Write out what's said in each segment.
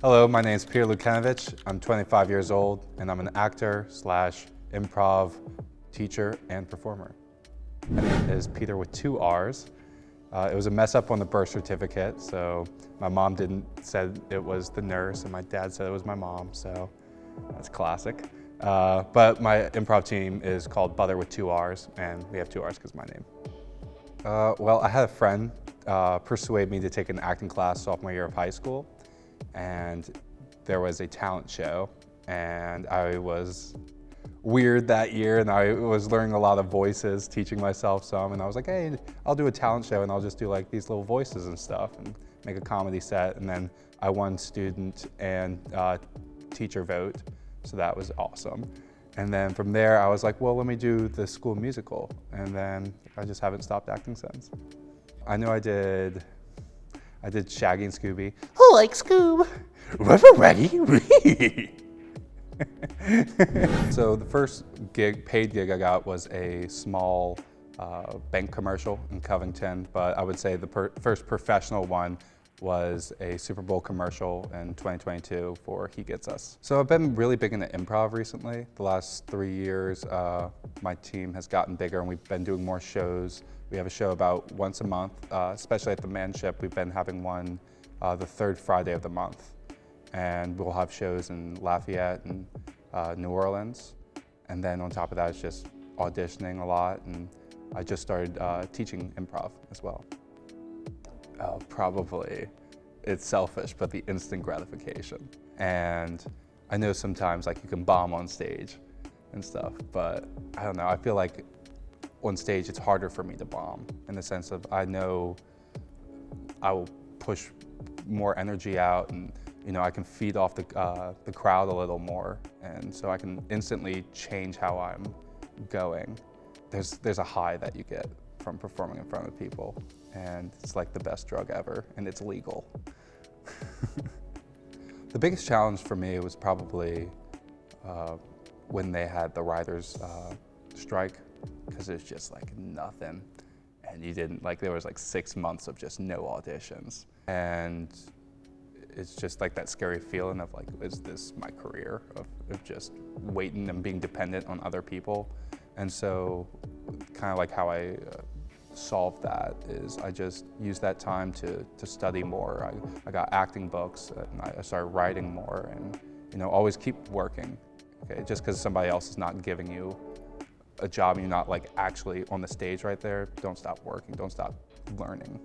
Hello, my name is Peterr Lukinovich. I'm 25 years old, and I'm an actor slash improv teacher and performer. My name is Peterr with 2 R's. It was a mess up on the birth certificate, so my mom said it was the nurse, and my dad said it was my mom, so that's classic. But my improv team is called Peterr with 2 R's, and we have 2 R's because of my name. Well, I had a friend persuade me to take an acting class sophomore year of high school, and there was a talent show, and I was weird that year, and I was learning a lot of voices, teaching myself some, and I was like, hey, I'll do a talent show, and I'll just do like these little voices and stuff, and make a comedy set, and then I won student and teacher vote, so that was awesome. And then from there, I was like, well, let me do the school musical, and then I just haven't stopped acting since. I know I did Shaggy and Scooby. Who likes Scoob? So the first paid gig I got was a small bank commercial in Covington, but I would say the first professional one was a Super Bowl commercial in 2022 for He Gets Us. So I've been really big into improv recently. The last 3 years, my team has gotten bigger and we've been doing more shows. We have a show about once a month, especially at the Manship. We've been having one the 3rd Friday of the month. And we'll have shows in Lafayette and New Orleans. And then on top of that, it's just auditioning a lot. And I just started teaching improv as well. Oh, probably, it's selfish, but the instant gratification. And I know sometimes like you can bomb on stage and stuff, but I don't know, I feel like on stage it's harder for me to bomb in the sense of I know I will push more energy out, and I can feed off the crowd a little more, and so I can instantly change how I'm going. There's a high that you get from performing in front of people, and it's like the best drug ever, and it's legal. The biggest challenge for me was probably when they had the writers strike, because it was just like nothing, and there was like 6 months of just no auditions, and it's just like that scary feeling of like, is this my career, of just waiting and being dependent on other people. And so kind of like how I solved that is I just used that time to study more. I got acting books, and I started writing more, and always keep working. Okay? Just because somebody else is not giving you a job and you're not like actually on the stage right there, don't stop working, don't stop learning.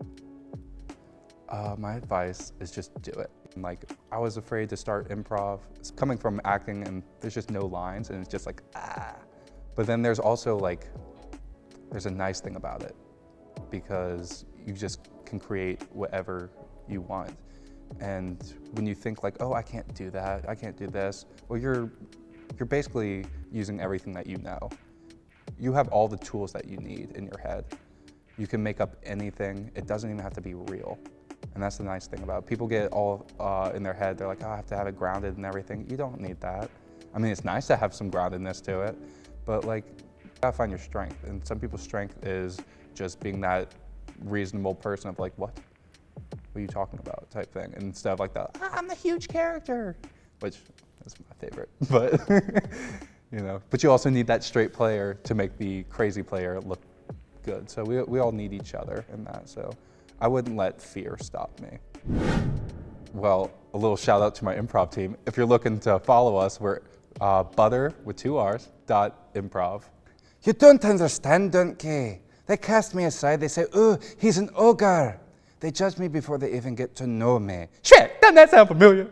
My advice is just do it. Like, I was afraid to start improv. It's coming from acting and there's just no lines and it's just like, ah. But then there's also like, there's a nice thing about it because you just can create whatever you want. And when you think like, oh, I can't do that, I can't do this, well, you're basically using everything that you know. You have all the tools that you need in your head. You can make up anything. It doesn't even have to be real. And that's the nice thing about it. People get all in their head, they're like, oh, I have to have it grounded and everything. You don't need that. I mean, it's nice to have some groundedness to it, but like, you gotta find your strength. And some people's strength is just being that reasonable person of like, what are you talking about type thing. And instead of like that, I'm the huge character, which is my favorite, but but you also need that straight player to make the crazy player look good. So we all need each other in that. So I wouldn't let fear stop me. Well, a little shout out to my improv team. If you're looking to follow us, we're Peterr with 2 R's .improv. You don't understand, don't you? They cast me aside, they say, oh, he's an ogre. They judge me before they even get to know me. Shit, doesn't that sound familiar?